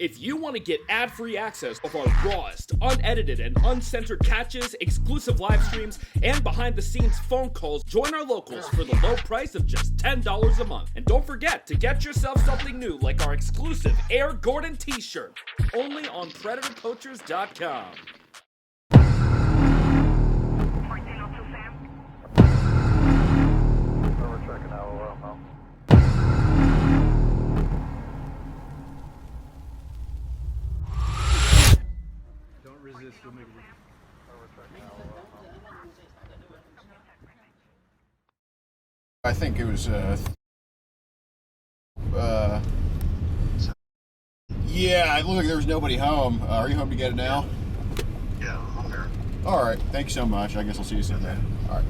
If you want to get ad-free access of our rawest, unedited, and uncensored catches, exclusive live streams, and behind-the-scenes phone calls, join our locals for the low price of just $10 a month. And don't forget to get yourself something new like our exclusive Air Gordon t-shirt, only on PredatorPoachers.com. I think it was, yeah, it looked like there was nobody home. Are you home to get it now? Yeah, I'm here. All right, thank you so much. I guess I'll see you soon then. All right.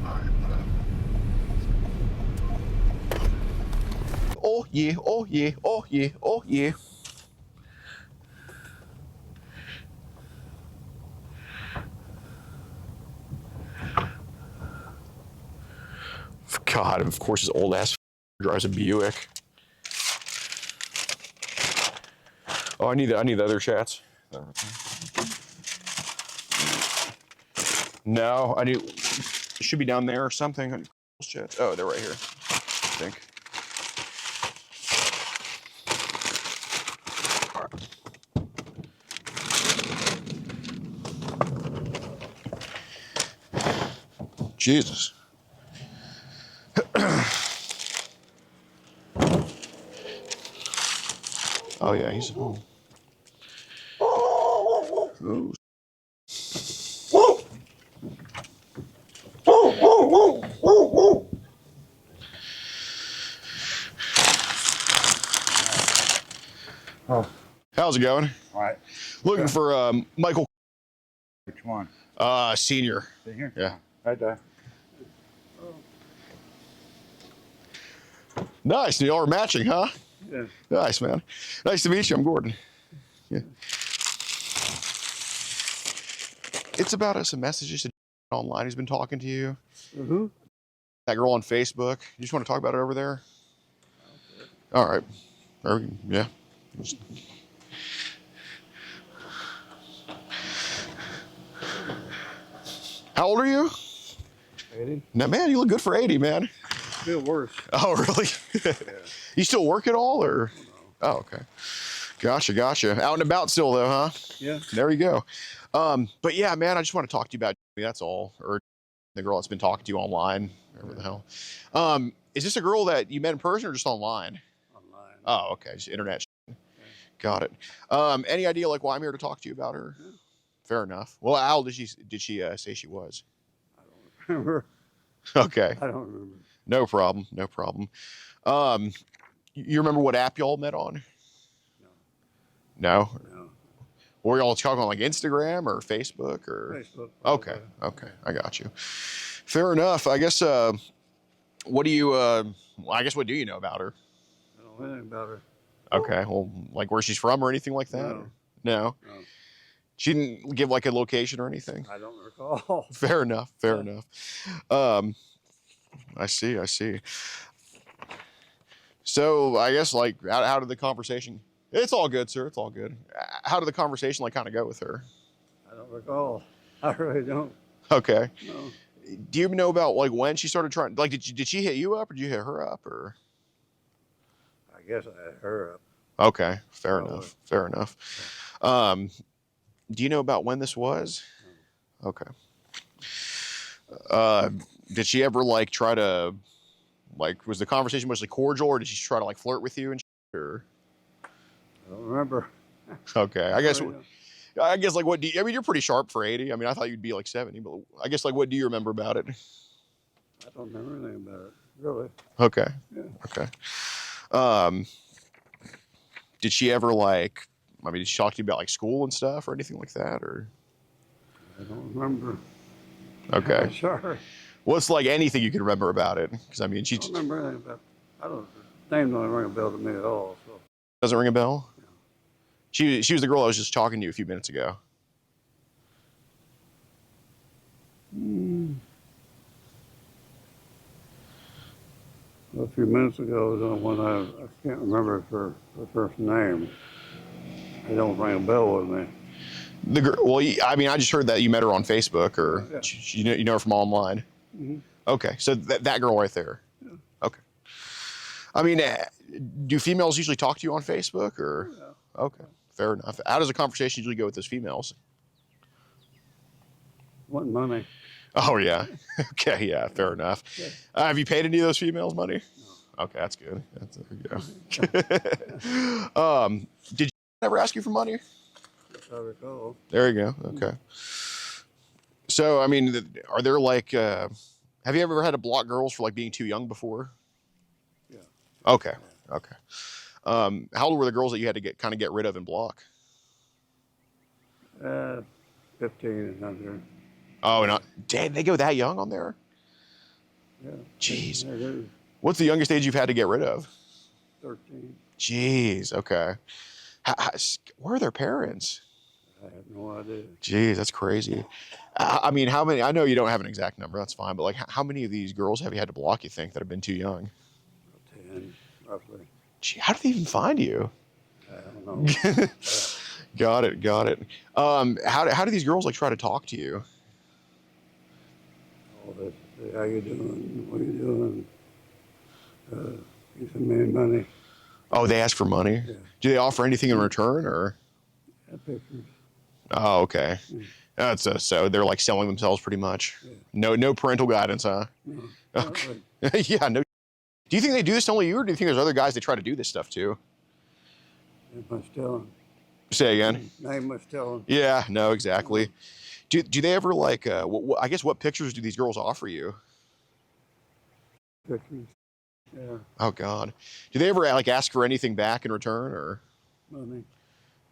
Oh yeah, oh yeah, oh yeah, oh yeah. God, of course his old ass drives a Buick. Oh, I need the other chats. No, I need. It should be down there or something. Chats. Oh, they're right here. I think. Jesus. Oh yeah, he's home. Ooh. Oh. How's it going? All right. Looking for Michael. Which one? Senior. Senior? Yeah. Right there. Nice. Y'all are matching, huh? Yeah. Nice, man. Nice to meet you. I'm Gordon. Yeah. It's about some messages online. He's been talking to you. Mm-hmm. That girl on Facebook. You just want to talk about it over there? Okay. All right. Yeah. How old are you? 80. Now, man, you look good for 80, man. Feel worse. Oh, really? Yeah. You still work at all, or? Oh, okay. Gotcha. Out and about still, though, huh? Yeah. There you go. But yeah, man, I just want to talk to you about me. That's all. Or the girl that's been talking to you online. Whatever the hell. Is this a girl that you met in person or just online? Online. Oh, okay. Just internet. Yeah. Got it. Any idea like why I'm here to talk to you about her? Yeah. Fair enough. Well, how old did she say she was? I don't remember. Okay. I don't remember. No problem. You remember what app y'all met on? No. Were y'all talking on like Instagram or Facebook or? Facebook. Okay. I got you. Fair enough. I guess. What do you? I guess what do you know about her? I don't know anything about her. Okay. Well, like where she's from or anything like that? No. She didn't give like a location or anything? I don't recall. Fair enough. I see. So I guess like how did the conversation? It's all good, sir. It's all good. How did the conversation like kind of go with her? I don't recall. I really don't. Okay. No. Do you know about like when she started trying? Like, did she hit you up or did you hit her up or? I guess I hit her up. Okay. Fair enough. Do you know about when this was? No. Okay. Did she ever like try to, like, was the conversation mostly cordial or did she try to like flirt with you and shit, or? I don't remember. Okay. I guess like what do you, I mean, you're pretty sharp for 80. I mean, I thought you'd be like 70, but I guess like what do you remember about it? I don't remember anything about it, really. Okay. Yeah. Okay. Did she ever like, I mean, did she talk to you about like school and stuff or anything like that or? I don't remember. Okay. Sure. What's like anything you can remember about it? Because I mean, she I don't remember anything about it. The name don't ring a bell to me at all. So. Doesn't ring a bell? No. She was the girl I was just talking to a few minutes ago. A few minutes ago was the one I can't remember her first name. They don't ring a bell with me. The girl. Well, I mean, I just heard that you met her on Facebook, or Yeah. you know her from online. Mm-hmm. Okay, so that girl right there. Yeah. Okay. I mean, do females usually talk to you on Facebook, or? Oh, yeah. Okay, fair enough. How does a conversation usually go with those females? Want money? Oh yeah. Okay, yeah, fair enough. Yeah. Have you paid any of those females money? No. Okay, that's good. There you go. Did you ever ask you for money? That's how they call. There you go. Okay. So, I mean, are there like, have you ever had to block girls for like being too young before? Yeah. Okay. Okay. How old were the girls that you had to get rid of and block? 15 and under. Oh, no. Dang, they go that young on there? Yeah. Jeez. They do. What's the youngest age you've had to get rid of? 13. Jeez. Okay. Where are their parents? I have no idea. Jeez, that's crazy. I mean, how many? I know you don't have an exact number. That's fine. But like, how many of these girls have you had to block? You think that have been too young? 10, roughly. Gee, how did they even find you? I don't know. Got it. Got it. How do these girls like try to talk to you? All this. Say, how you doing? What you doing? You send me money. Oh, they ask for money. Yeah. Do they offer anything in return, or? Have pictures. Oh, okay. Mm. That's so they're like selling themselves pretty much. Yeah. No parental guidance, huh? No. Okay. Yeah. No. Do you think they do this to only you, or do you think there's other guys they try to do this stuff to? Ain't much telling. Say again. Ain't much telling. Yeah. No. Exactly. Do they ever like? I guess what pictures do these girls offer you? Pictures. Yeah. Oh God. Do they ever like ask for anything back in return, or? Money.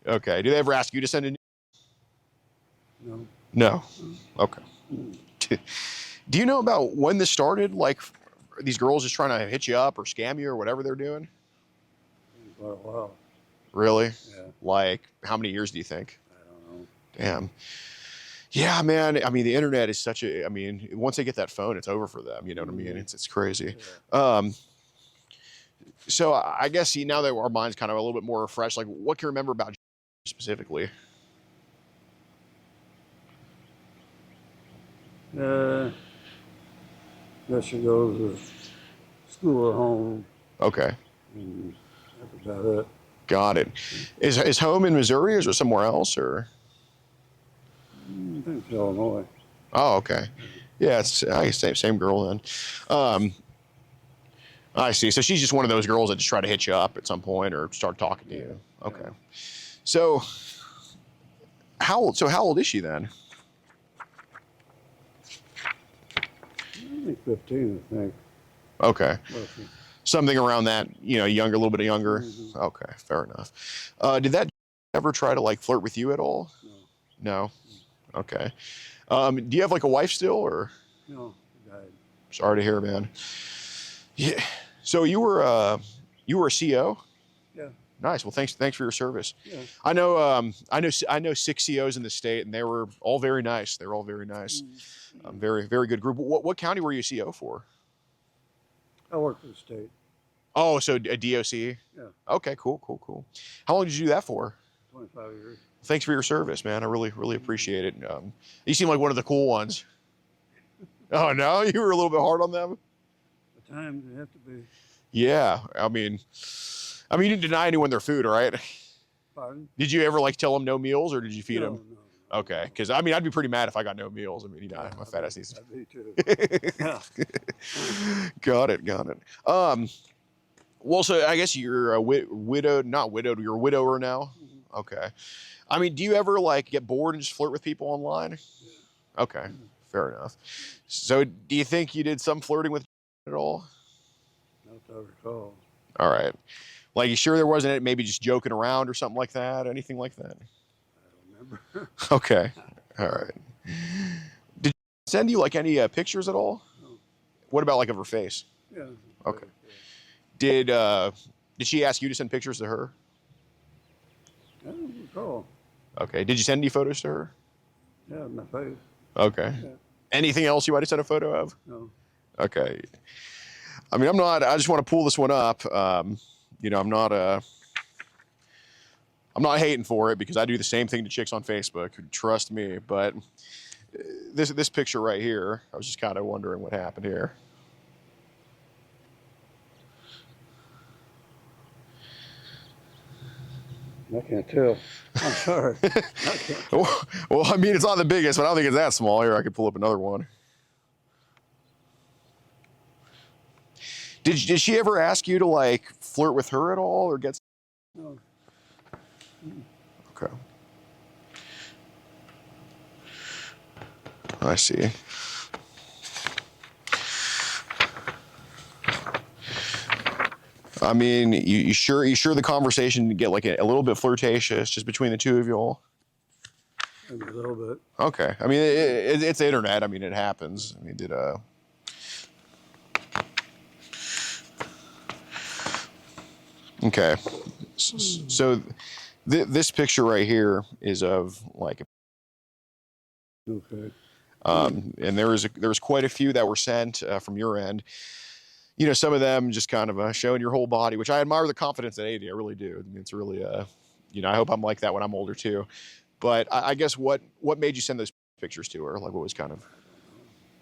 Okay. Do they ever ask you to send a? No. No. Okay. Mm. Do you know about when this started? Like, these girls just trying to hit you up or scam you or whatever they're doing? Quite a while. Really? Yeah. Like, how many years do you think? I don't know. Damn. Yeah, man. I mean, the internet is such a. I mean, once they get that phone, it's over for them. You know what I mean? It's crazy. Yeah. So I guess now that our mind's kind of a little bit more fresh, like, what can you remember about specifically? Guess you go to school at home, Okay. and that's about it. Got it. Is home in Missouri, or is it somewhere else, or? I think it's Illinois. Oh, okay. Yeah, it's I guess same girl then. I see. So she's just one of those girls that just try to hit you up at some point or start talking to you. Okay. Yeah. So how old is she then? I think 15, I think. Okay. Roughly. Something around that, younger, a little bit younger. Mhm. Okay, fair enough. Did that ever try to like flirt with you at all? No. No. Okay. Do you have like a wife still, or? No, he died. Sorry to hear, man. Yeah. So you were a CO? Yeah. Nice. Well, thanks for your service. Yeah. I know 6 COs in the state, and they were all very nice. They were all very nice. Very very good group. What county were you a CO for? I worked for the state. Oh, so a DOC. Yeah. Okay. Cool. How long did you do that for? 25 years. Thanks for your service, man. I really appreciate it. You seem like one of the cool ones. Oh no, you were a little bit hard on them. At times you have to be. Yeah, I mean, you didn't deny anyone their food, right? Pardon? Did you ever like tell them no meals, or did you feed them? No. Okay, because I mean, I'd be pretty mad if I got no meals. I mean, my fat ass needs. I'd be too. Got it. Well, so I guess you're a widowed, not widowed. You're a widower now. Mhm. Okay. I mean, do you ever like get bored and just flirt with people online? Yeah. Okay, fair enough. So, do you think you did some flirting with at all? Not that I recall. All right. Like, you sure there wasn't maybe just joking around or something like that? Anything like that? I don't remember. Okay. All right. Did she send you like any pictures at all? No. What about like of her face? Yeah. Okay. Did she ask you to send pictures to her? I don't recall. Okay. Did you send any photos to her? Yeah, my face. Okay. Yeah. Anything else you might have sent a photo of? No. Okay. I mean, I just want to pull this one up. I'm not I'm not hating for it because I do the same thing to chicks on Facebook. Trust me. But this picture right here, I was just kind of wondering what happened here. I can't tell. I'm sorry. I can't tell. Well, I mean, it's not the biggest, but I don't think it's that small. Here, I could pull up another one. Did she ever ask you to like flirt with her at all, or get? No. Okay. I see. I mean, you sure the conversation to get like a little bit flirtatious just between the two of you all? Maybe a little bit. Okay. I mean, it's the internet. I mean, it happens. I mean, Okay. So this picture right here is of like. Okay. And there was quite a few that were sent from your end. You know, some of them just kind of showing your whole body, which I admire the confidence in 80. I really do. I mean, it's really, you know, I hope I'm like that when I'm older too. But I guess what made you send those pictures to her? Like, what was kind of?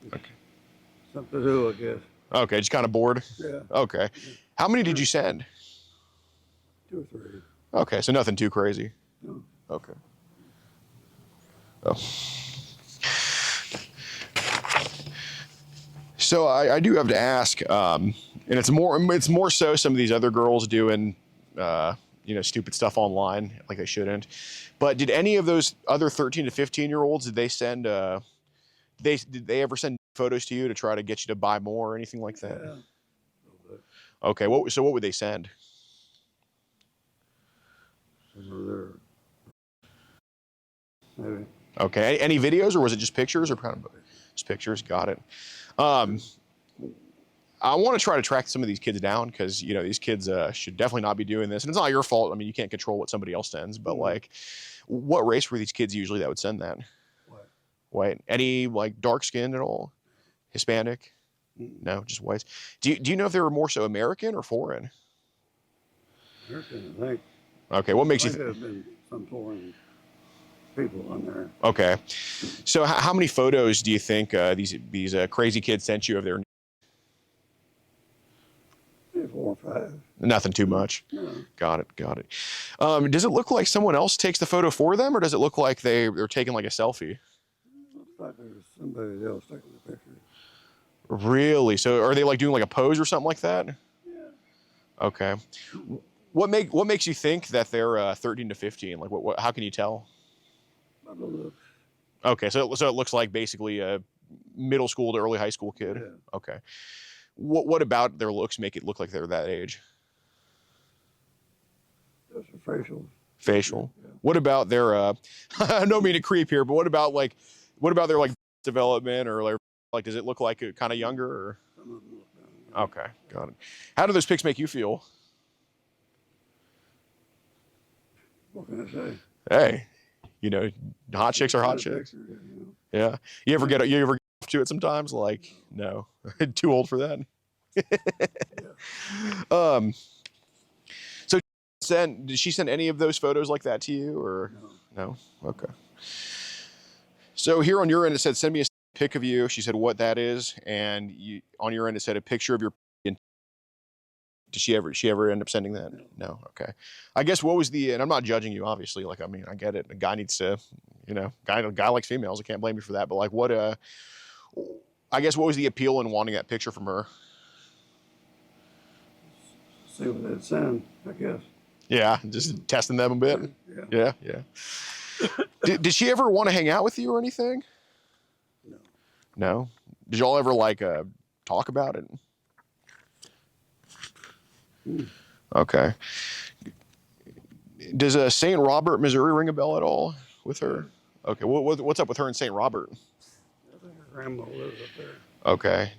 Okay. Something to do, I guess. Okay, just kind of bored. Yeah. Okay. How many did you send? 2 or 3. Okay, so nothing too crazy. No. Okay. Oh. So I do have to ask, and it's more so some of these other girls doing, you know, stupid stuff online like they shouldn't. But did any of those other 13 to 15-year-olds, did they send, did they ever send photos to you to try to get you to buy more or anything like that? Yeah. A little bit. Okay, what would they send? Some of their. Maybe. Okay, any videos, or was it just pictures, or kind of just pictures? Got it. I want to try to track some of these kids down because, you know, these kids should definitely not be doing this. And it's not your fault. I mean, you can't control what somebody else sends. But, like, what race were these kids usually that would send that? What? White. Any, like, dark skin at all? Hispanic? No, just whites. Do you know if they were more so American or foreign? American, I think. Okay, what makes I you think there have been some foreign people on there. Okay. So how many photos do you think these crazy kids sent you of their? Maybe 4 or 5. Nothing too much. No. Got it. Does it look like someone else takes the photo for them, or does it look like they're taking like a selfie? Looks like there's somebody else taking the picture. Really? So are they like doing like a pose or something like that? Yeah. Okay. What makes you think that they're 13 to 15? Like what how can you tell? By the looks. Okay, so it looks like basically a middle school to early high school kid. Yeah. Okay. What about their looks make it look like they're that age? Just a facial. Facial. Yeah. What about their I don't mean to creep here, but what about their like development, or like does it look like kind of younger, or? Some of them look down. Okay, got it. How do those pics make you feel? What can I say? Hey, you know, hot chicks are hot chicks. Picture, you know. Yeah. You ever get to it sometimes? Like, no, too old for that. Yeah. So did she send any of those photos like that to you, or No. no? Okay. So here on your end it said send me a pic of you. She said what that is, and on your end it said a picture of your. Did she ever end up sending that? No. Okay. I guess what was and I'm not judging you, obviously. Like, I mean, I get it. A guy needs to, you know, guy likes females. I can't blame you for that. But like, I guess what was the appeal in wanting that picture from her? See what it sends, I guess. Yeah, just testing them a bit. Yeah. Yeah. Did she ever want to hang out with you or anything? No. No. Did y'all ever like talk about it? Okay. Does St. Robert, Missouri ring a bell at all with her? Okay. What's up with her in St. Robert? I think her grandma lives up there. Okay.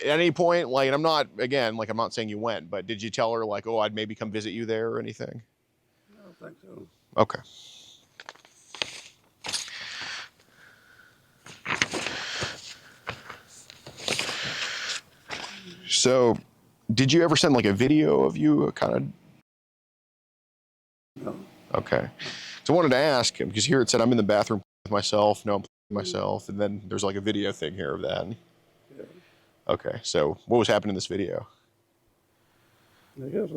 At any point, like, and I'm not saying you went, but did you tell her like, oh, I'd maybe come visit you there or anything? I don't think so. Okay. So, did you ever send like a video of you kind of? No. Okay. Okay. So I wanted to ask, because here it said I'm in the bathroom with myself. No, I'm playing with myself. And then there's like a video thing here of that. Yeah. Okay. So what was happening in this video? I guess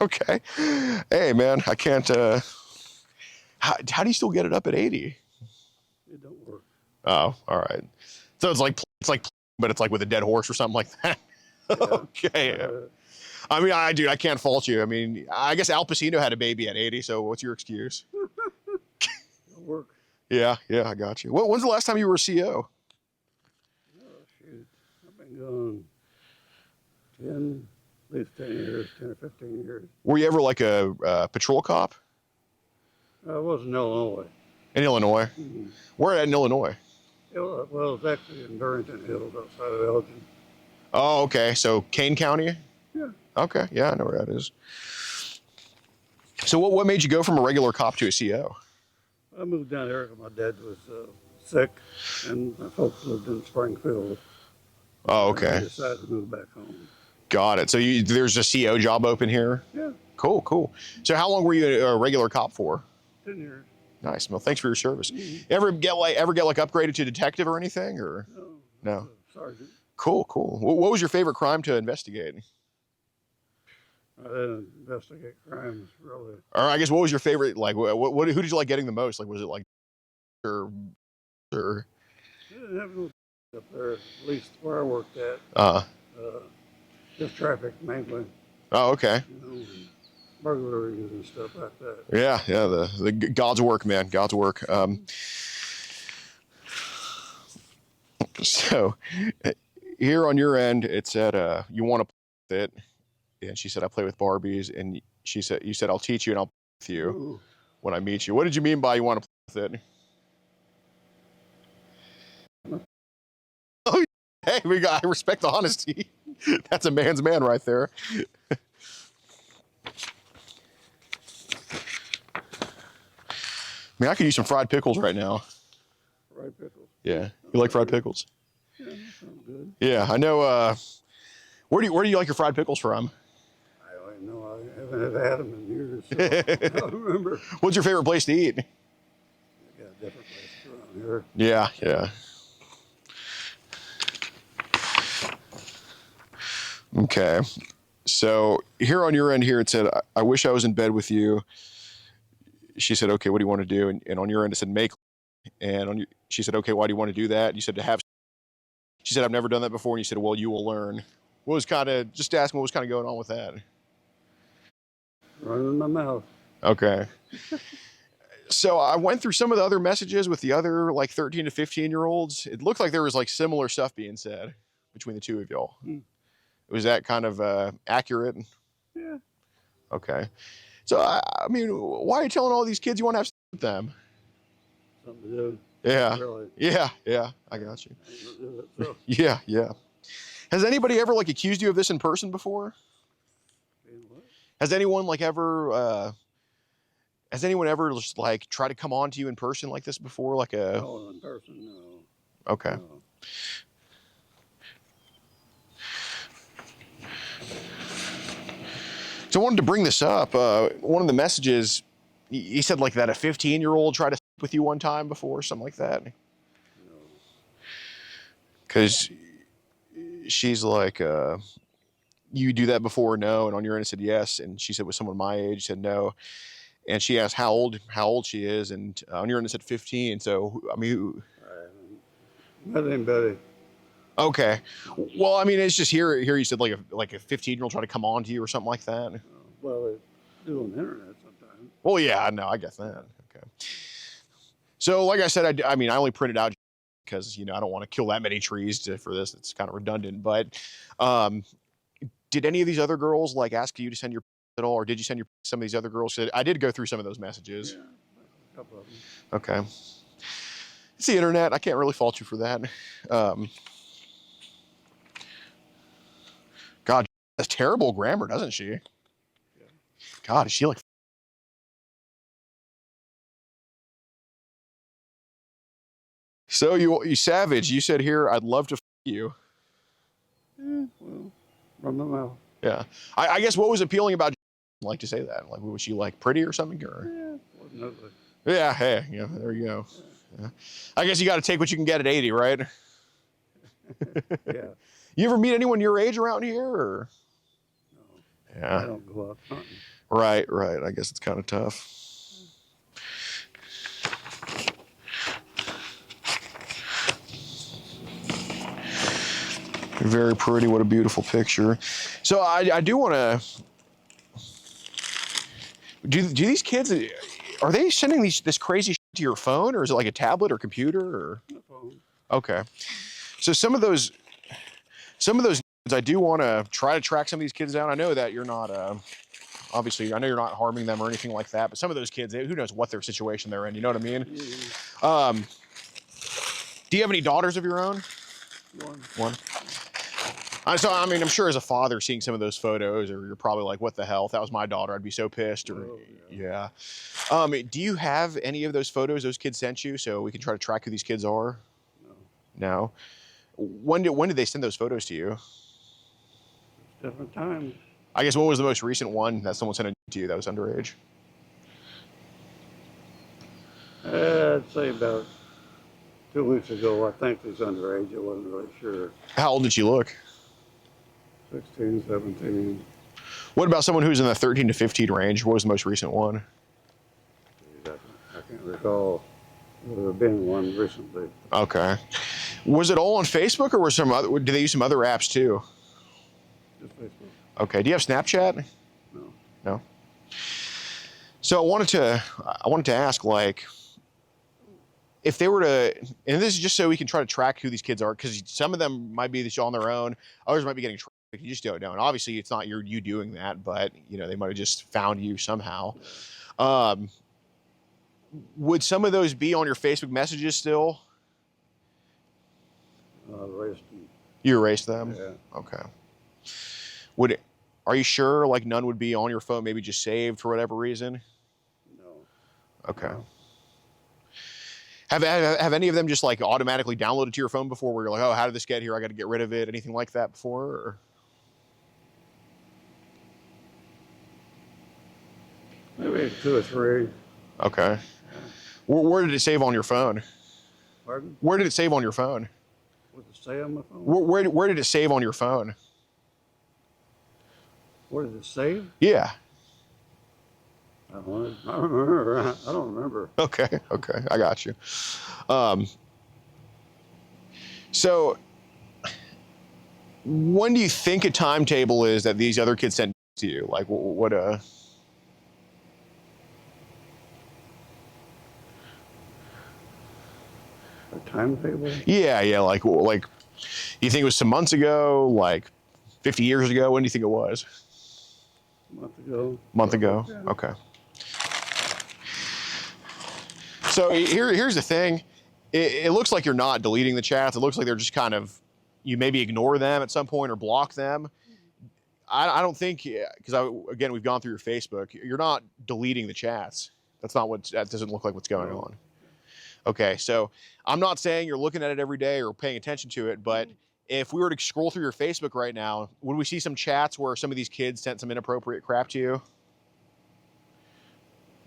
Okay. Hey, man, I can't. How do you still get it up at 80? it don't work. Oh, all right. So it's like, but it's like with a dead horse or something like that. Yeah. Okay. I mean, I can't fault you. I mean, I guess Al Pacino had a baby at 80. So what's your excuse? It'll work. Yeah, I got you. When's the last time you were a CO? Oh, shoot. I've been going 10, at least 10 years, 10 or 15 years. Were you ever like a patrol cop? I was in Illinois. In Illinois? Mm-hmm. Where at in Illinois? Well, it was actually in Durrington Hills outside of Elgin. Oh, okay. So Kane County? Yeah. Okay. Yeah, I know where that is. So what made you go from a regular cop to a CO? I moved down here because my dad was sick, and my folks lived in Springfield. Oh, And I okay. decided to move back home. Got it. So there's a CO job open here? Yeah, Cool. So how long were you a regular cop for? 10 years. Nice. Well, thanks for your service. Mm-hmm. Ever get upgraded to detective or anything, or? No. Sergeant. Cool. What was your favorite crime to investigate? I didn't investigate crimes, really. Or I guess what was your favorite? Like, who did you like getting the most? Like, was it like, or? I didn't have no up there, at least where I worked at. Just traffic, mainly. Oh, okay. You know, and burglaries and stuff like that. Yeah. The God's work, man. God's work. So here on your end, it said you want to play with it, and she said I play with Barbies, and you said I'll teach you and I'll play with you Ooh. when I meet you. What did you mean by you want to play with it? Oh, hey, I respect the honesty. That's a man's man right there. I mean, I could use some fried pickles right now. Fried pickles. Yeah, you like fried pickles? Yeah, that sounds good. Yeah, I know. Where do you like your fried pickles from? I don't know. I haven't had them in years, so I don't remember. What's your favorite place to eat? I got different places around here. Yeah. Okay. So here on your end here, it said, I wish I was in bed with you. She said, okay, what do you want to do? And on your end, it said, make. And she said, okay, why do you want to do that? You said to have. She said, I've never done that before. And you said, well, you will learn. What was just asking what was kind of going on with that? Running my mouth. Okay. So I went through some of the other messages with the other like 13 to 15-year-olds. It looked like there was like similar stuff being said between the two of y'all. Was that kind of accurate? Yeah. Okay. So, I mean, why are you telling all these kids you want to have sex with them? Something to do. Yeah. Really. Yeah. I got you. I ain't gonna do it, so. Yeah. Has anybody ever like accused you of this in person before? What? Has anyone ever just like tried to come on to you in person like this before? Like a. No, in person, no. Okay. No. So I wanted to bring this up. One of the messages, he said like that a 15-year-old tried to sleep with you one time before, something like that. Because she's like, you do that before? No. And on your end, I said yes. And she said with someone my age, said no. And she asked how old she is. And on your end, I said 15. So, I mean, That ain't Betty. okay. Well, I mean, it's just here you said like a 15-year-old try to come on to you or something like that. Well, they do on the internet sometimes. Well, yeah, no, I get that. Okay. So, like I said, I mean, I only printed out because, I don't want to kill that many trees for this. It's kind of redundant. But did any of these other girls like ask you to send your at all, or did you send some of these other girls? I did go through some of those messages. Yeah, a couple of them. Okay. It's the internet. I can't really fault you for that. God, has terrible grammar, doesn't she? Yeah. God, is she like? So you savage. You said here, I'd love to you. Yeah, well, run my mouth. Yeah. I guess what was appealing about like to say that? Like, was she like pretty or something? Or? Yeah, wasn't ugly. Yeah, hey, yeah, there you go. Yeah. I guess you got to take what you can get at 80, right? Yeah. You ever meet anyone your age around here, or? No. Yeah. I don't go out hunting. Right. I guess it's kind of tough. Very pretty. What a beautiful picture. So I do want to. Do these kids? Are they sending this crazy shit to your phone, or is it like a tablet or computer? Or? The phone. Okay. So some of those I do want to try to track some of these kids down. I know that you're not. Obviously, I know you're not harming them or anything like that. But some of those kids, who knows what their situation they're in? You know what I mean? Mm-hmm. Do you have any daughters of your own? One. So, I mean, I'm sure as a father seeing some of those photos, or you're probably like, what the hell? If that was my daughter, I'd be so pissed. Or, yeah. Do you have any of those photos those kids sent you so we can try to track who these kids are? No. When did they send those photos to you? Different times. I guess what was the most recent one that someone sent it to you that was underage? I'd say about 2 weeks ago. I think he's underage. I wasn't really sure. How old did she look? 16, 17. What about someone who's in the 13 to 15 range? What was the most recent one? I can't recall. There have been one recently. Okay. Was it all on Facebook, or was did they use some other apps too? Just Facebook. Okay. Do you have Snapchat? No. So I wanted to ask, like, if they were to, and this is just so we can try to track who these kids are, because some of them might be on their own, others might be getting tracked. You just don't know. And obviously, it's not you doing that, but they might have just found you somehow. Would some of those be on your Facebook messages still? Erased them. You erased them? Yeah. Okay. Are you sure, like, none would be on your phone, maybe just saved for whatever reason? No. Okay. No. Have any of them just like automatically downloaded to your phone before, where you're like, oh, how did this get here? I got to get rid of it. Anything like that before? Or? Maybe 2 or 3. Okay. Yeah. Where did it save on your phone? Pardon? Where did it save on your phone? What did it say on my phone? Where did it save on your phone? Where did it save? Yeah. I don't remember. I don't remember. Okay. I got you. So when do you think a timetable is that these other kids sent to you? Like, what a timetable? Yeah. Like, you think it was some months ago? Like 50 years ago? When do you think it was? Month ago. Yeah. Okay. So here's the thing. It looks like you're not deleting the chats. It looks like they're just kind of, you maybe ignore them at some point or block them. I don't think, because again, we've gone through your Facebook. You're not deleting the chats. That doesn't look like what's going on. Okay, so I'm not saying you're looking at it every day or paying attention to it, but if we were to scroll through your Facebook right now, would we see some chats where some of these kids sent some inappropriate crap to you?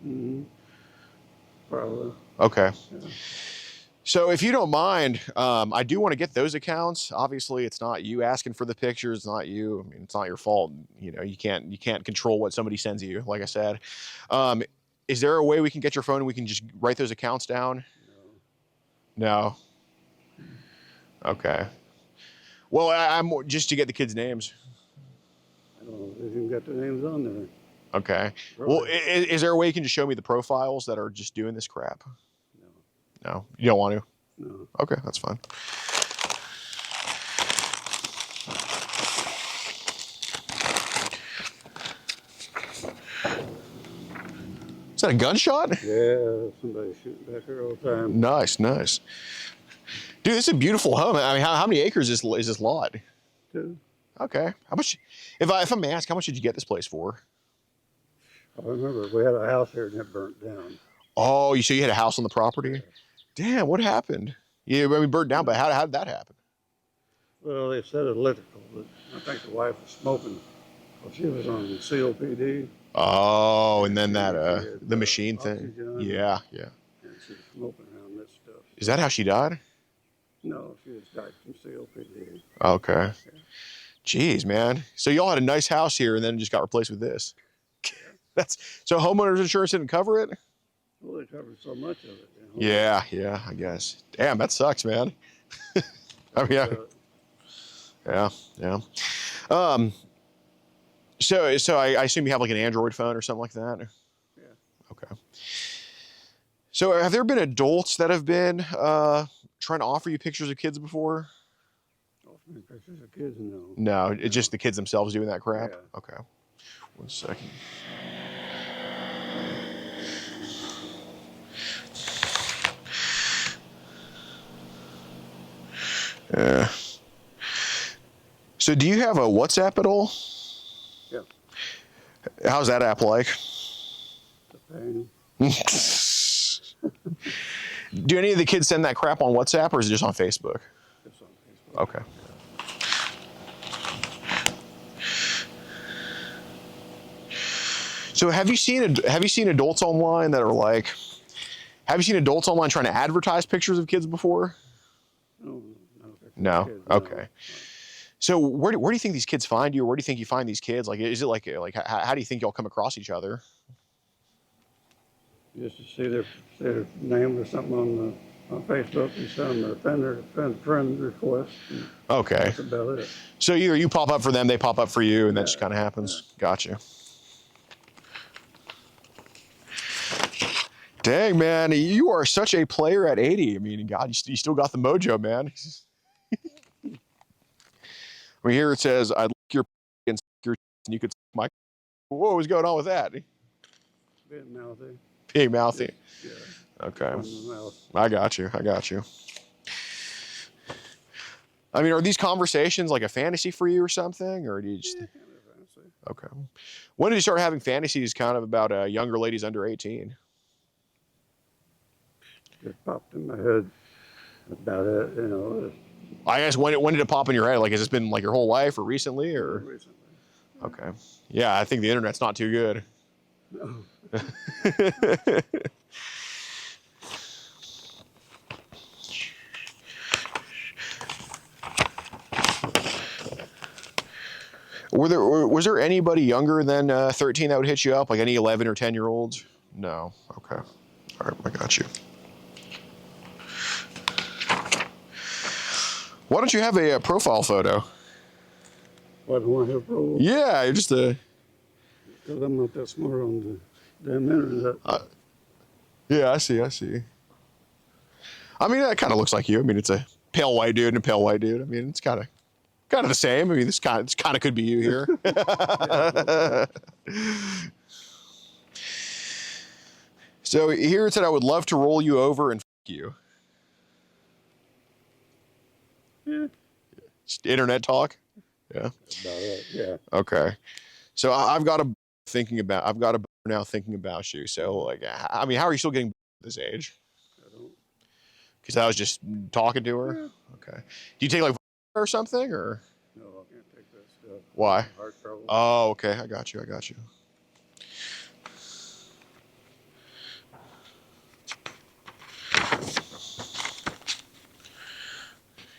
Mm-hmm. Probably. Okay. Yeah. So if you don't mind, I do want to get those accounts. Obviously, it's not you asking for the pictures. It's not you. I mean, it's not your fault. You can't control what somebody sends you, like I said. Is there a way we can get your phone and we can just write those accounts down? No. Okay. Well, I'm just to get the kids' names. I don't know if you got the names on there. Okay. Really? Well, is there a way you can just show me the profiles that are just doing this crap? No? You don't want to? No. Okay, that's fine. Is that a gunshot? Yeah, somebody shooting back here all the time. Nice. Dude, this is a beautiful home. I mean, how many acres is this lot? 2. Okay. How much, if I may ask, how much did you get this place for? I remember we had a house here and it burnt down. Oh, so you had a house on the property? Yeah. Damn, what happened? Yeah, I mean, burned down, but how did that happen? Well, they said electrical, but I think the wife was smoking. Well, she was on COPD. Oh, and then that the machine thing. Oxygen. Yeah, yeah. And she was moping around that stuff. Is that how she died? No, she just died from COPD. Okay. Yeah. Jeez, man. So y'all had a nice house here, and then it just got replaced with this. That's so homeowners insurance didn't cover it. Well, they covered so much of it. Yeah, yeah. I guess. Damn, that sucks, man. I mean, yeah. So I assume you have like an Android phone or something like that. Yeah. Okay. So have there been adults that have been trying to offer you pictures of kids before? Offering pictures of kids? No. No, it's just the kids themselves doing that crap? Yeah. Okay. 1 second. Yeah. So do you have a WhatsApp at all? Yeah. How's that app like? The pain. Do any of the kids send that crap on WhatsApp, or is it just on Facebook? Just on Facebook. Okay. So have you seen adults online that are like, have you seen adults online trying to advertise pictures of kids before? No. No. Okay. So where do you think these kids find you? Or where do you think you find these kids? Like, is it like how do you think y'all come across each other? Just to see their name or something on Facebook and send them a friend request. Okay. That's about it. So either you pop up for them, they pop up for you, and that just kind of happens. Yeah. Gotcha. Dang, man, you are such a player at 80. I mean, God, you still got the mojo, man. I mean, here it says, I'd like your and you could my. What was going on with that? Being mouthy. Being mouthy. Yeah. Okay. I got you. I mean, are these conversations like a fantasy for you or something, or do you just? Yeah, kind of fantasy. Okay. When did you start having fantasies kind of about younger ladies under 18? Just popped in my head about it, you know. I guess when did it pop in your head? Like, has this been like your whole life or recently or? Recently. Okay. Yeah, I think the internet's not too good. No. Was there anybody younger than 13 that would hit you up? Like any 11 or 10-year-olds? No. Okay. All right, I got you. Why don't you have a profile photo? Why do I have a profile? Yeah, just a. Because I'm not that smart on the damn internet. Yeah, I see. I mean, that kind of looks like you. I mean, it's a pale white dude and a pale white dude. I mean, it's kind of the same. I mean, this kind of could be you here. So here it said, I would love to roll you over and f you. Yeah. Just internet talk. Yeah. About it. Yeah. Okay. So I've got a now thinking about you. So like, I mean, how are you still getting at this age? I don't. Because I was just talking to her. Yeah. Okay. Do you take like or something or? No, I can't take that stuff. Why? Heart trouble. Oh, okay. I got you.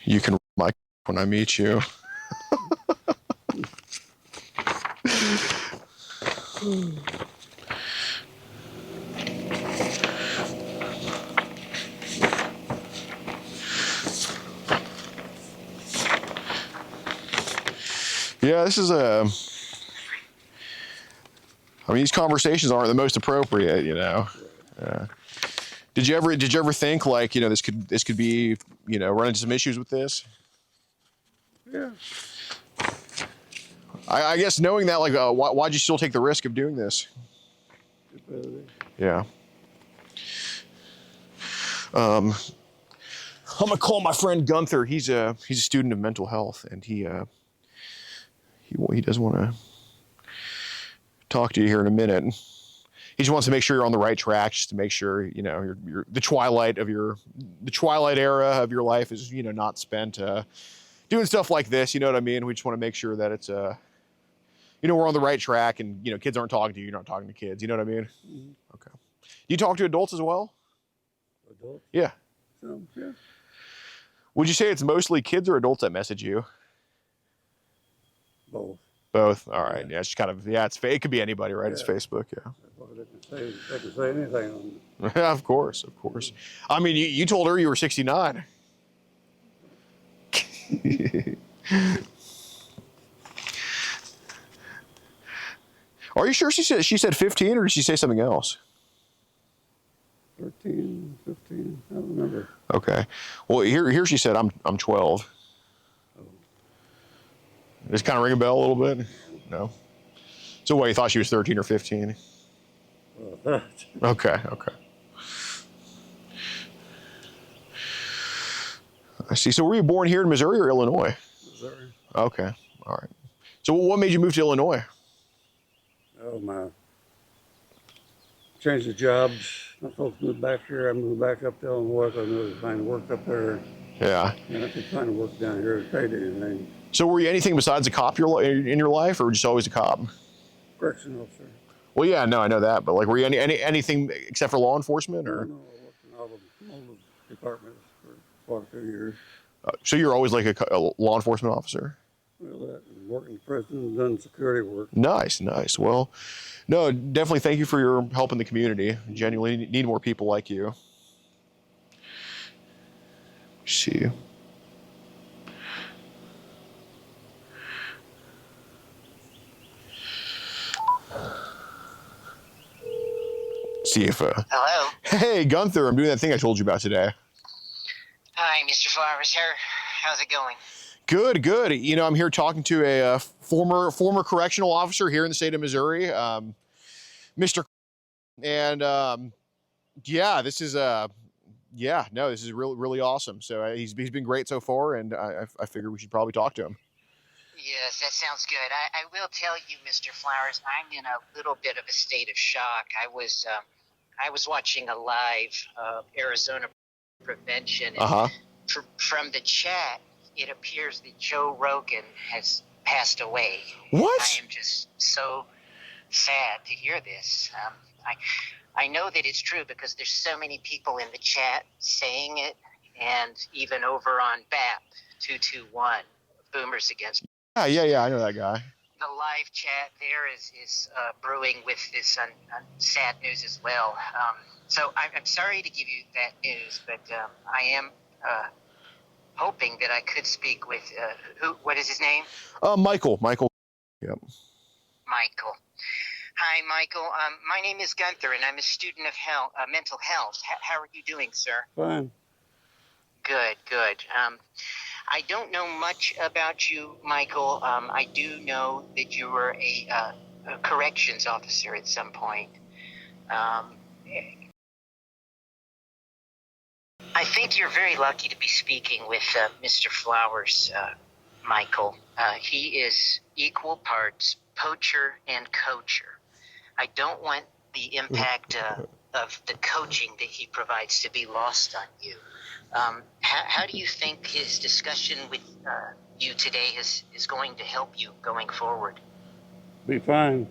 You can my when I meet you. Yeah, this is I mean, these conversations aren't the most appropriate, you know. Did you ever think like, you know, this could be, you know, run into some issues with this? Yeah. I guess knowing that, like, why'd you still take the risk of doing this? Yeah. I'm gonna call my friend Gunther. He's a student of mental health, and he does want to talk to you here in a minute. He just wants to make sure you're on the right track, just to make sure, you know, you're the twilight era of your life is, you know, not spent doing stuff like this. You know what I mean? We just want to make sure that it's we're on the right track, and kids aren't talking to you. You're not talking to kids. You know what I mean? Mm-hmm. Okay. Do you talk to adults as well? Adults? Yeah. Yeah. Would you say it's mostly kids or adults that message you? Both. Both. All right. Yeah. It's just kind of it could be anybody, right? It's Facebook. Yeah. They can say anything on it. Yeah, of course. I mean, you told her you were 69. Are you sure she said 15, or did she say something else? 13, 15, I don't remember. Okay. Well, here she said I'm 12. Does it kind of ring a bell a little bit? No. So what, you thought she was 13 or 15? Okay. I see. So were you born here in Missouri or Illinois? Missouri. Okay. All right. So what made you move to Illinois? Oh, changed the jobs. My folks moved back here. I moved back up to Illinois. I knew I could find work up there. Yeah. And I could find work down here that paid anything. So were you anything besides a cop in your life, or just always a cop? Correctional officer. Well, yeah, no, I know that, but like, were you anything except for law enforcement, or? No, I worked in all the departments for 42 years. So you're always like a law enforcement officer? Well, worked in prison, done security work. Nice. Well, no, definitely thank you for your help in the community. Genuinely need more people like you. See you. See if Hello. Hey, Gunther, I'm doing that thing I told you about today. Hi, Mr. Flowers. How's it going? Good. I'm here talking to a former correctional officer here in the state of Missouri, Mr. And this is this is really awesome. So he's been great so far, and I figured we should probably talk to him. Yes, that sounds good. I will tell you, Mr. Flowers, I'm in a little bit of a state of shock. I was watching a live Arizona prevention, and from the chat, it appears that Joe Rogan has passed away. What? I am just so sad to hear this. I know that it's true because there's so many people in the chat saying it, and even over on BAP 221, Boomers Against. Yeah, I know that guy. The live chat there is brewing with this sad news as well. So I'm sorry to give you that news, but I am hoping that I could speak with what is his name? Michael. Yep. Michael. Hi, Michael. My name is Gunther, and I'm a student of mental health. How are you doing, sir? Fine. Good. I don't know much about you, Michael. I do know that you were a corrections officer at some point. I think you're very lucky to be speaking with Mr. Flowers, Michael. He is equal parts poacher and coacher. I don't want the impact of the coaching that he provides to be lost on you. How do you think his discussion with you today is going to help you going forward? Be fine.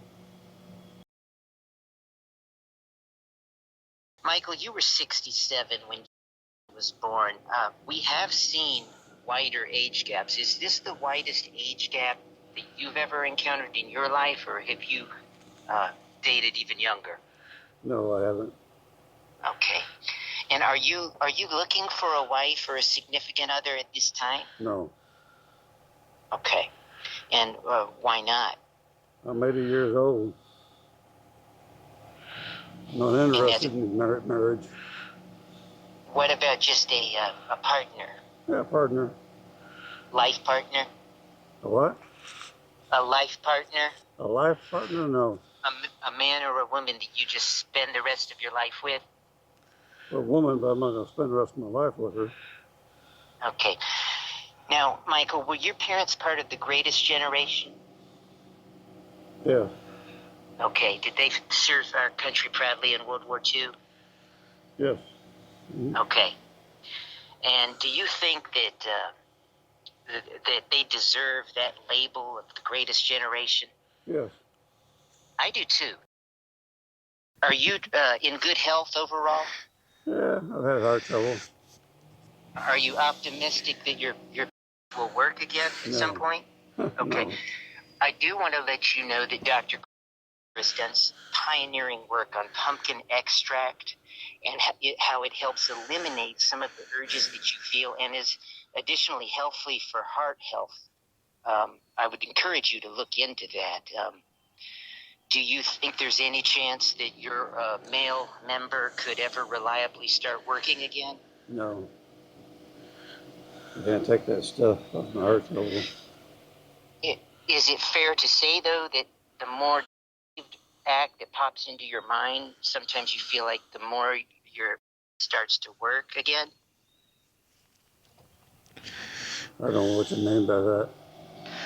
Michael, you were 67 when you was born. We have seen wider age gaps. Is this the widest age gap that you've ever encountered in your life, or have you dated even younger? No, I haven't. Okay. And are you looking for a wife or a significant other at this time? No. Okay. And why not? I'm 80 years old. Not interested in marriage. What about just a partner? Yeah, partner. Life partner? A what? A life partner? A life partner? No. A man or a woman that you just spend the rest of your life with? A woman, but I'm not going to spend the rest of my life with her. Okay. Now, Michael, were your parents part of the greatest generation? Yeah. Okay. Did they serve our country proudly in World War II? Yes. Mm-hmm. Okay. And do you think that that they deserve that label of the greatest generation? Yes. I do too. Are you in good health overall? Yeah, I've had heart trouble. Are you optimistic that your will work again at some point? Okay. No. I do want to let you know that Dr. has done pioneering work on pumpkin extract and how it helps eliminate some of the urges that you feel and is additionally healthy for heart health. I would encourage you to look into that. Do you think there's any chance that your male member could ever reliably start working again? No. I can't take that stuff off my heart trouble. Is it fair to say, though, that the more act that pops into your mind, sometimes you feel like the more your starts to work again? I don't know what you mean by that.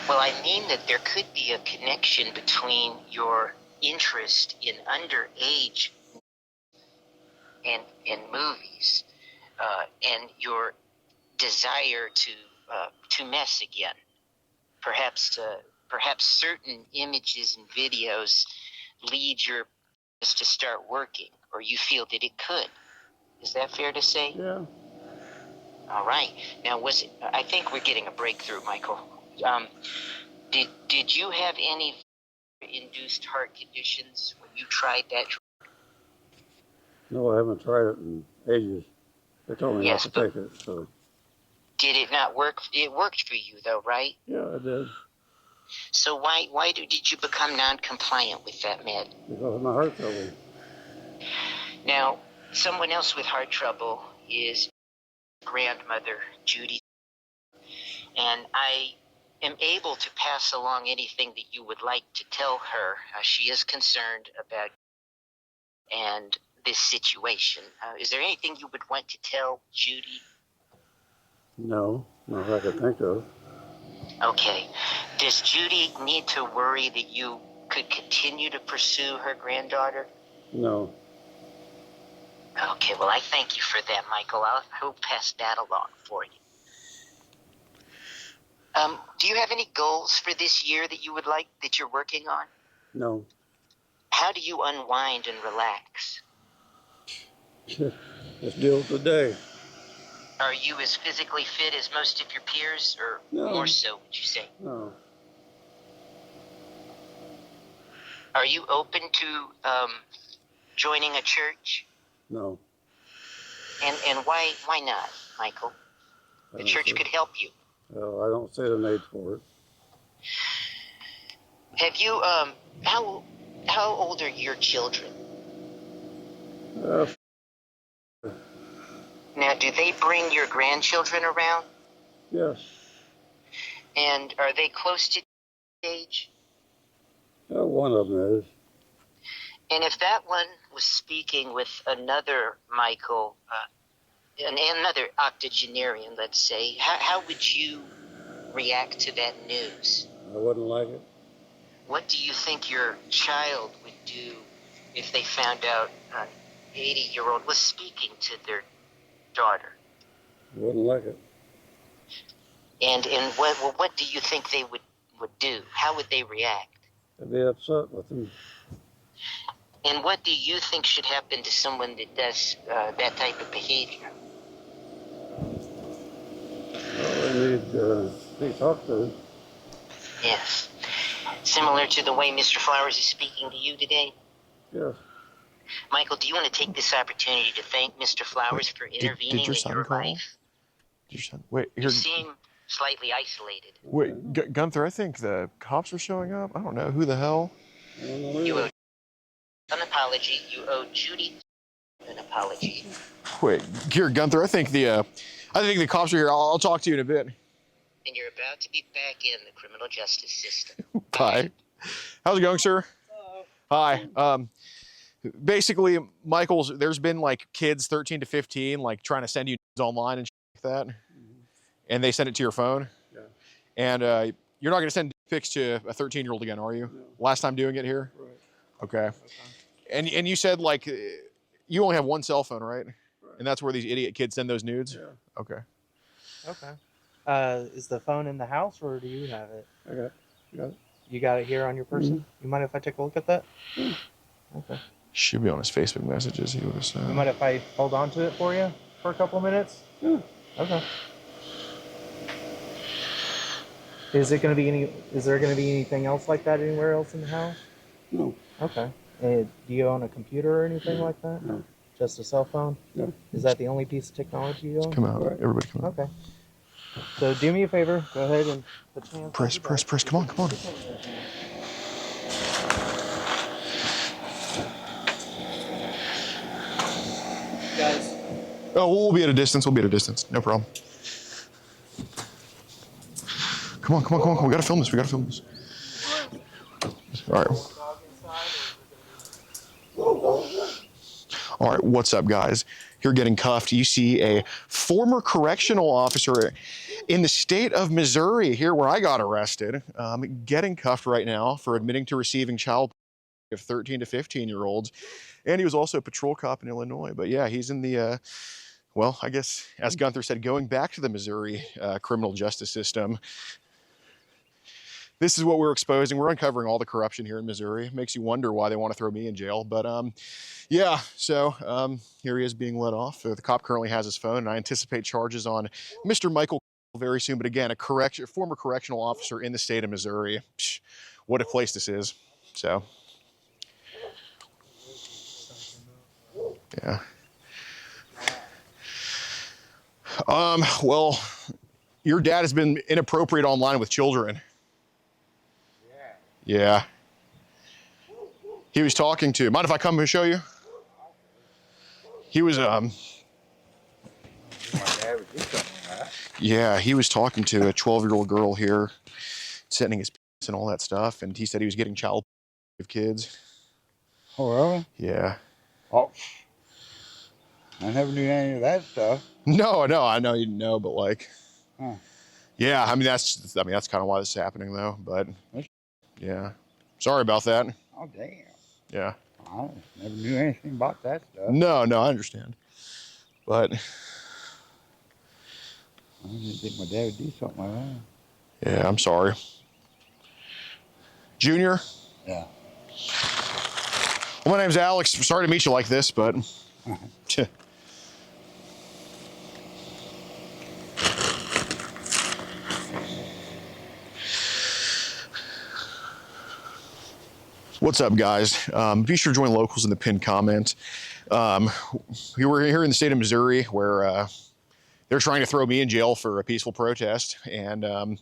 Well, I mean that there could be a connection between your interest in underage and movies and your desire to mess again. Perhaps certain images and videos lead your to start working, or you feel that it could. Is that fair to say? Yeah. All right. Now, I think we're getting a breakthrough, Michael. Did you have any induced heart conditions when you tried that? No, I haven't tried it in ages. They told me not to take it, so. Did it not work? It worked for you, though, right? Yeah, it did. So why did you become non-compliant with that med? Because of my heart trouble. Now, someone else with heart trouble is grandmother, Judy. And I am able to pass along anything that you would like to tell her. She is concerned about and this situation. Is there anything you would want to tell Judy? No, not that I could think of. Okay. Does Judy need to worry that you could continue to pursue her granddaughter? No. Okay, well, I thank you for that, Michael. I'll pass that along for you. Do you have any goals for this year that you would like, that you're working on? No. How do you unwind and relax? Just deal with the day. Are you as physically fit as most of your peers, or more so, would you say? No. Are you open to joining a church? No. And why not, Michael? The church could help you. Well, I don't see the need for it. Have you, how old are your children? Now, do they bring your grandchildren around? Yes. And are they close to age? One of them is. And if that one was speaking with another Michael, another octogenarian, let's say, how would you react to that news? I wouldn't like it. What do you think your child would do if they found out an 80-year-old was speaking to their daughter? I wouldn't like it. And what do you think they would do? How would they react? I'd be upset with them. And what do you think should happen to someone that does that type of behavior? Well, they need to be talked to. Yes. Similar to the way Mr. Flowers is speaking to you today? Yes. Michael, do you want to take this opportunity to thank Mr. Flowers for intervening in your life? Did your son? Wait, here. You seem slightly isolated. Wait, Gunther, I think the cops are showing up. I don't know. Who the hell? You owe an apology. You owe Judy an apology. Wait, here, Gunther, I think the cops are here. I'll talk to you in a bit. And you're about to be back in the criminal justice system. Bye. How's it going, sir? Hello. Hi. Basically, there's been like kids 13 to 15 like trying to send you online and shit like that. Mm-hmm. And they send it to your phone. Yeah. And you're not going to send pics to a 13-year-old again, are you? No. Last time doing it here? Right. Okay. And you said like you only have one cell phone, right? Right. And that's where these idiot kids send those nudes? Yeah. Okay. Okay. Is the phone in the house, or do you have it? I got it. You got it here on your person? You mind if I take a look at that? Okay. Should be on his Facebook messages. He was. You mind if I hold on to it for you for a couple of minutes? Okay. Is there going to be anything else like that anywhere else in the house? No. Okay. Do you own a computer or anything like that? No. Just a cell phone? No. Is that the only piece of technology you own? Come out. Right. Everybody come out. Okay. So do me a favor. Go ahead and put your hands Press. Come on. Guys. Oh, we'll be at a distance. No problem. Come on. We gotta film this. All right. What's up, guys? Here getting cuffed. You see a former correctional officer in the state of Missouri, here where I got arrested, getting cuffed right now for admitting to receiving child of 13 to 15-year-olds. And he was also a patrol cop in Illinois. But yeah, he's in the, well, I guess, as Gunther said, going back to the Missouri criminal justice system. This is what we're exposing. We're uncovering all the corruption here in Missouri. It makes you wonder why they want to throw me in jail. But yeah, so here he is being let off. The cop currently has his phone, and I anticipate charges on Mr. Michael very soon. But again, a former correctional officer in the state of Missouri. Psh, what a place this is. So, yeah. Well, your dad has been inappropriate online with children. Yeah. He was talking to, mind if I come and show you? He was, yeah, he was talking to a 12-year-old girl here, sending his pics and all that stuff, and he said he was getting child of kids. Oh, really? Yeah. Oh, I never knew any of that stuff. No, I know you didn't know, but like, Huh. yeah, I mean, that's kind of why this is happening though, but yeah. Sorry about that. Oh, damn. Yeah. I never knew anything about that stuff. No, I understand. But I didn't think my dad would do something like that. yeah, I'm sorry. Junior? Yeah. Well, my name's Alex. Sorry to meet you like this, but what's up, guys? Be sure to join locals in the pinned comment. We were here in the state of Missouri where they're trying to throw me in jail for a peaceful protest. And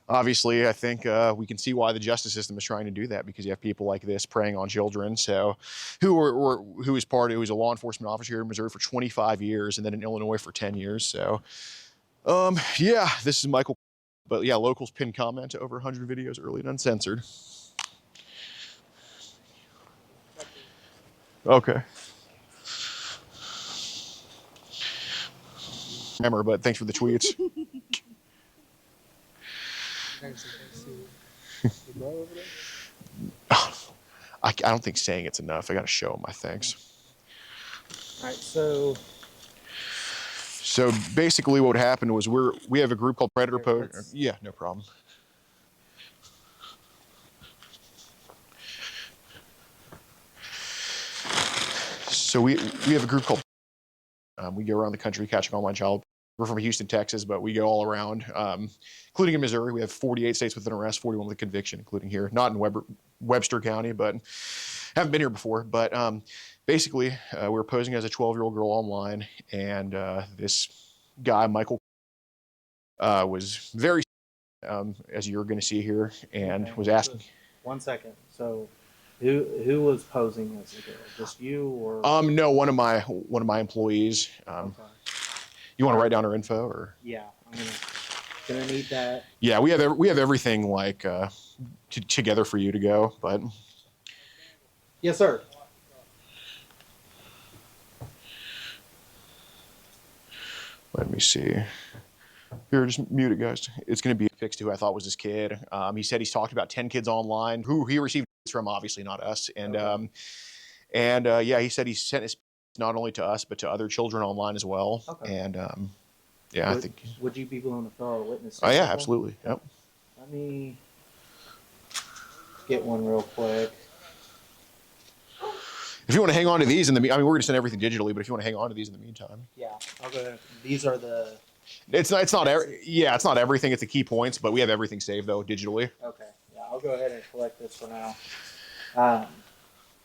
obviously, I think we can see why the justice system is trying to do that, because you have people like this preying on children. So who was a law enforcement officer here in Missouri for 25 years and then in Illinois for 10 years. So yeah, this is Michael. But yeah, locals pinned comment, over 100 videos early and uncensored. Okay. Remember, but thanks for the tweets. I don't think saying it's enough. I got to show him my thanks. All right, so basically what happened was we have a group called Predator Post. Yeah, no problem. So we have a group called, we go around the country catching online child. We're from Houston, Texas, but we go all around, including in Missouri. We have 48 states with an arrest, 41 with a conviction, including here. Not in Webster County, but haven't been here before. But basically, we're posing as a 12-year-old girl online, and this guy, Michael, was very, as you're going to see here, and was asking. 1 second. So who was posing as a girl? Just you or? No, one of my employees. Okay. You want to write down her info, or? Yeah, I'm gonna need that. Yeah, we have everything like together for you to go, but. Yes, sir. Let me see. Here, just mute it, guys. It's going to be fixed to who I thought was his kid. He said he's talked about 10 kids online who he received from, obviously not us, and yeah, he said he sent his not only to us but to other children online as well. Okay. And yeah, I think. Would you be willing to fill out a witness? Oh yeah, absolutely. Yep. Let me. get one real quick. If you want to hang on to these in the we're going to send everything digitally, but if you want to hang on to these in the meantime. Yeah, I'll go ahead. These are the... It's not it's not everything. It's the key points, but we have everything saved though digitally. Okay, yeah, I'll go ahead and collect this for now.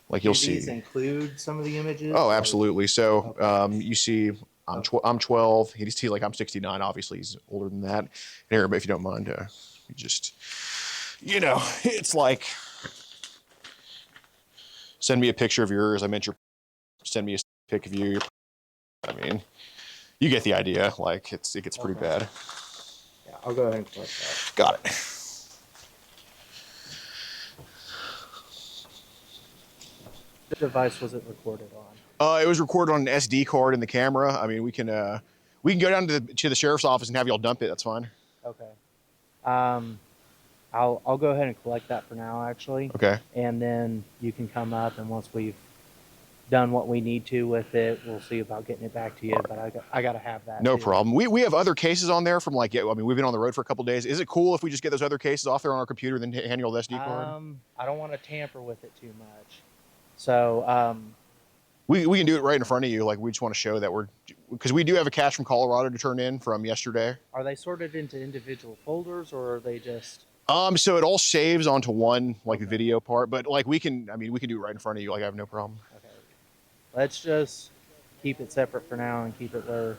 Like you'll do see. These include some of the images? Oh, absolutely. So Okay. you see, I'm 12. He's like I'm 69. Obviously, he's older than that. Here, but if you don't mind, you just, it's like, send me a picture of yours. I meant send me a pic of you. I mean, you get the idea. Like it gets pretty bad. Yeah, I'll go ahead and collect that. Got it. What device was it recorded on? It was recorded on an SD card in the camera. I mean, we can go down to the sheriff's office and have y'all dump it. That's fine. Okay. I'll go ahead and collect that for now, actually. Okay. And then you can come up, and once we've done what we need to with it, we'll see about getting it back to you. But I got to have that. No too. problem. We have other cases on there from we've been on the road for a couple days. Is it cool if we just get those other cases off there on our computer, then hand you the SD card? I don't want to tamper with it too much. So, we can do it right in front of you. Like we just want to show that because we do have a cache from Colorado to turn in from yesterday. Are they sorted into individual folders, or are they just? So it all saves onto one, like the video part, but like we can do it right in front of you. Like I have no problem. Okay. Let's just keep it separate for now and keep it where,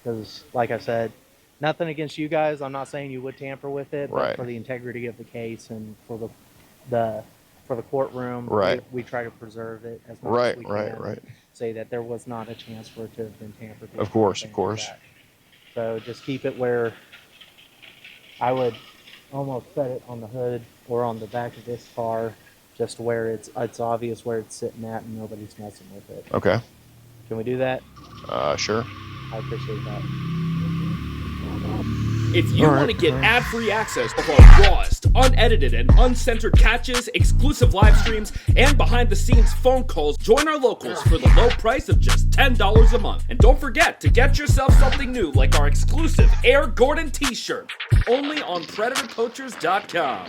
because like I said, nothing against you guys. I'm not saying you would tamper with it, but Right. for the integrity of the case and for the courtroom, Right. we try to preserve it as much as we can. Right. Say that there was not a chance for it to have been tampered with. Of course. So just keep it where I would almost set it on the hood or on the back of this car, just where it's obvious where it's sitting at and nobody's messing with it. Okay. Can we do that? Sure. I appreciate that. If you want to get ad-free access to our rawest, unedited, and uncensored catches, exclusive live streams, and behind-the-scenes phone calls, join our locals for the low price of just $10 a month. And don't forget to get yourself something new like our exclusive Air Gordon t-shirt, only on PredatorPoachers.com.